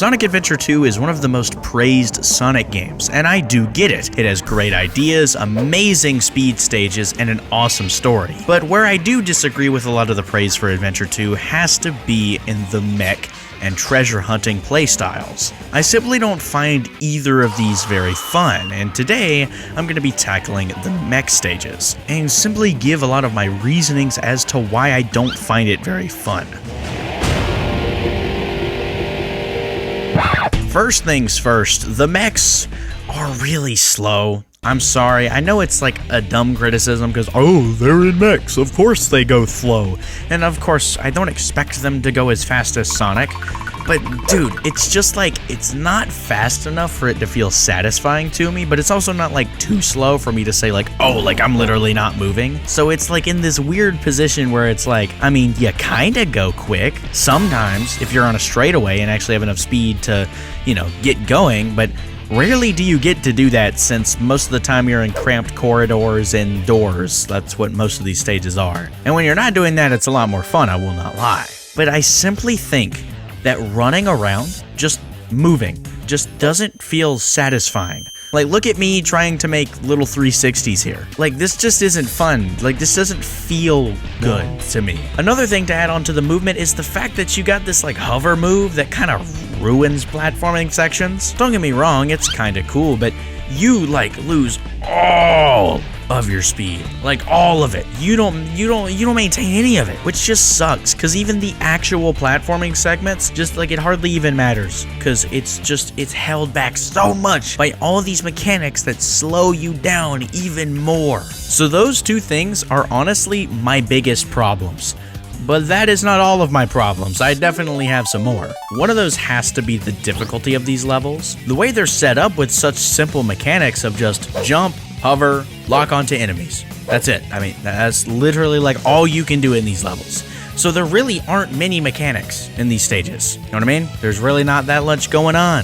Sonic Adventure 2 is one of the most praised Sonic games, and I do get it. It has great ideas, amazing speed stages, and an awesome story. But where I do disagree with a lot of the praise for Adventure 2 has to be in the mech and treasure hunting playstyles. I simply don't find either of these very fun, and today I'm going to be tackling the mech stages, and simply give a lot of my reasonings as to why I don't find it very fun. First things first, the mechs are really slow. I'm sorry, I know it's like a dumb criticism because, oh, they're in mechs, of course they go slow. And of course, I don't expect them to go as fast as Sonic, but dude, it's just like, it's not fast enough for it to feel satisfying to me, but it's also not like too slow for me to say like, oh, like I'm literally not moving. So it's like in this weird position where it's like, I mean, you kinda go quick sometimes if you're on a straightaway and actually have enough speed to, you know, get going, but rarely do you get to do that since most of the time you're in cramped corridors and doors. That's what most of these stages are. And when you're not doing that, it's a lot more fun, I will not lie. But I simply think that running around, just moving, just doesn't feel satisfying. Like, look at me trying to make little 360s here. Like, this just isn't fun. Like, this doesn't feel good to me. Another thing to add on to the movement is the fact that you got this, like, hover move that kind of ruins platforming sections. Don't get me wrong, it's kind of cool, but you, like, lose all of your speed, like all of it. You don't maintain any of it, which just sucks, because even the actual platforming segments, just like, it hardly even matters, because it's held back so much by all these mechanics that slow you down even more. So those two things are honestly my biggest problems. But that is not all of my problems. I definitely have some more. One of those has to be the difficulty of these levels. The way they're set up with such simple mechanics of just jump, hover, lock onto enemies. That's it. I mean, that's literally like all you can do in these levels. So there really aren't many mechanics in these stages. You know what I mean? There's really not that much going on.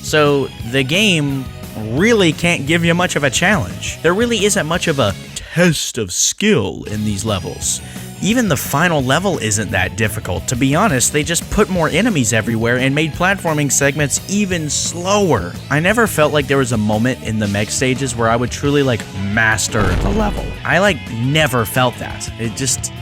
So the game really can't give you much of a challenge. There really isn't much of a test of skill in these levels. Even the final level isn't that difficult. To be honest, they just put more enemies everywhere and made platforming segments even slower. I never felt like there was a moment in the mech stages where I would truly like master the level. I like never felt that. It just,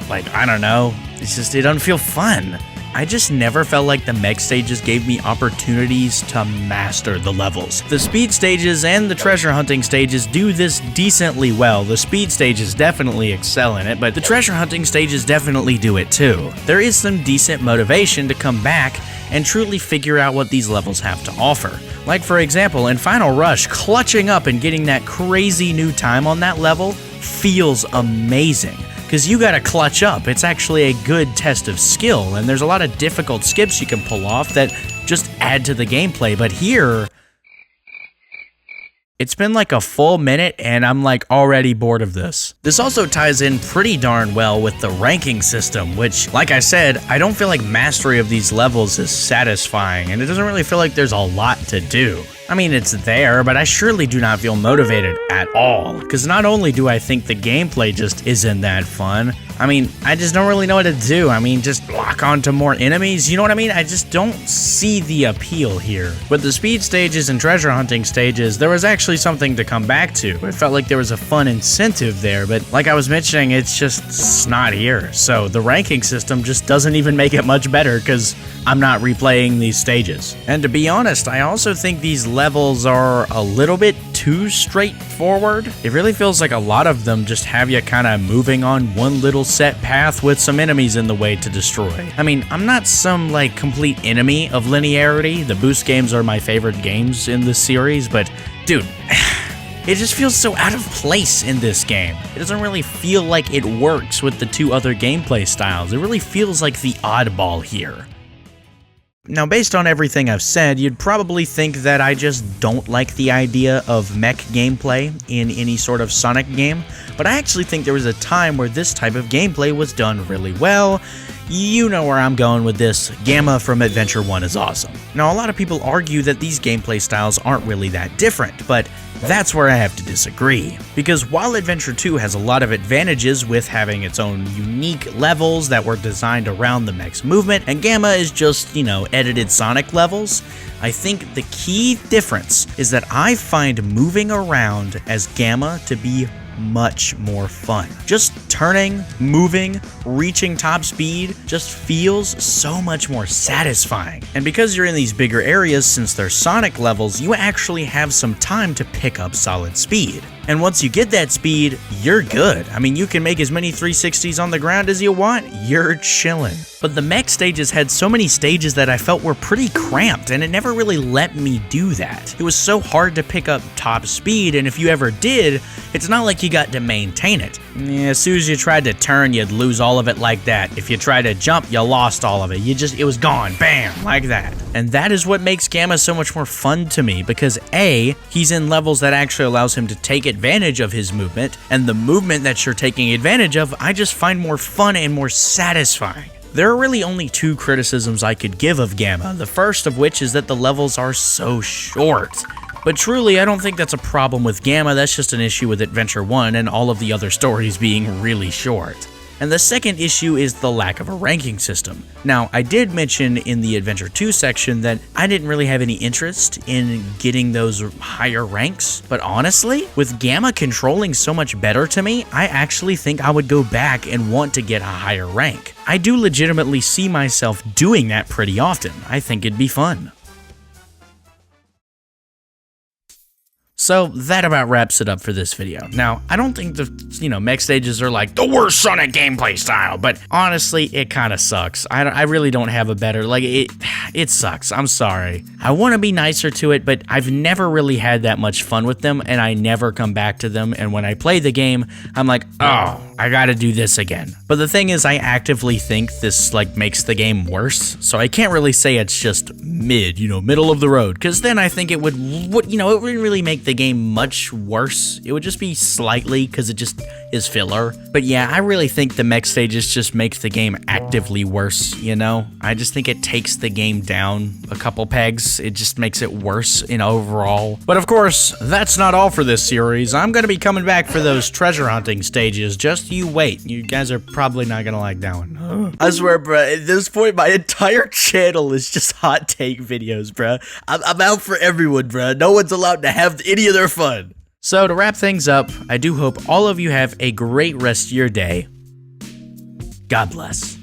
like, I don't know. It's just, it doesn't feel fun. I just never felt like the mech stages gave me opportunities to master the levels. The speed stages and the treasure hunting stages do this decently well. The speed stages definitely excel in it, but the treasure hunting stages definitely do it too. There is some decent motivation to come back and truly figure out what these levels have to offer. Like, for example, in Final Rush, clutching up and getting that crazy new time on that level feels amazing. Because you gotta clutch up. It's actually a good test of skill, and there's a lot of difficult skips you can pull off that just add to the gameplay. But here, it's been like a full minute and I'm like already bored of this. This also ties in pretty darn well with the ranking system, which, like I said, I don't feel like mastery of these levels is satisfying, and it doesn't really feel like there's a lot to do. I mean, it's there, but I surely do not feel motivated at all, because not only do I think the gameplay just isn't that fun, I mean, I just don't really know what to do. I mean, just lock onto more enemies, you know what I mean? I just don't see the appeal here. With the speed stages and treasure hunting stages, there was actually something to come back to. It felt like there was a fun incentive there, but like I was mentioning, it's not here. So the ranking system just doesn't even make it much better, because I'm not replaying these stages. And to be honest, I also think these levels are a little bit too straightforward. It really feels like a lot of them just have you kind of moving on one little set path with some enemies in the way to destroy. I mean, I'm not some like complete enemy of linearity. The boost games are my favorite games in this series, but dude, it just feels so out of place in this game. It doesn't really feel like it works with the two other gameplay styles. It really feels like the oddball here. Now, based on everything I've said, you'd probably think that I just don't like the idea of mech gameplay in any sort of Sonic game, but I actually think there was a time where this type of gameplay was done really well. You know where I'm going with this. Gamma from Adventure 1 is awesome. Now, a lot of people argue that these gameplay styles aren't really that different, but That's where I have to disagree, because while Adventure 2 has a lot of advantages with having its own unique levels that were designed around the mech's movement, and Gamma is just, edited Sonic levels, I think the key difference is that I find moving around as Gamma to be much more fun. Just turning, moving, reaching top speed just feels so much more satisfying. And because you're in these bigger areas, since they're Sonic levels, you actually have some time to pick up solid speed. And once you get that speed, you're good. I mean, you can make as many 360s on the ground as you want, you're chilling. But the mech stages had so many stages that I felt were pretty cramped, and it never really let me do that. It was so hard to pick up top speed, and if you ever did, it's not like you got to maintain it. As soon as you tried to turn, you'd lose all of it like that. If you tried to jump, you lost all of it. It was gone, bam, like that. And that is what makes Gamma so much more fun to me, because A, he's in levels that actually allows him to take advantage of his movement, and the movement that you're taking advantage of, I just find more fun and more satisfying. There are really only two criticisms I could give of Gamma, the first of which is that the levels are so short. But truly, I don't think that's a problem with Gamma, that's just an issue with Adventure 1 and all of the other stories being really short. And the second issue is the lack of a ranking system. Now, I did mention in the Adventure 2 section that I didn't really have any interest in getting those higher ranks, but honestly, with Gamma controlling so much better to me, I actually think I would go back and want to get a higher rank. I do legitimately see myself doing that pretty often. I think it'd be fun. So that about wraps it up for this video. Now, I don't think the, mech stages are like the worst Sonic gameplay style, but honestly, it kind of sucks. I really don't have a better, it sucks. I'm sorry. I want to be nicer to it, but I've never really had that much fun with them, and I never come back to them, and when I play the game, I'm like, oh, I gotta do this again. But the thing is, I actively think this, makes the game worse, so I can't really say it's just mid, middle of the road, because then I think it wouldn't really make the game much worse. It would just be slightly, because it just is filler. But yeah, I really think the mech stages just makes the game actively worse, I just think it takes the game down a couple pegs. It just makes it worse in overall. But of course, that's not all for this series. I'm gonna be coming back for those treasure hunting stages. Just you wait. You guys are probably not gonna like that one. I swear, bro, at this point, my entire channel is just hot take videos, bro. I'm out for everyone, bro. No one's allowed to have any of their fun. So to wrap things up, I do hope all of you have a great rest of your day. God bless.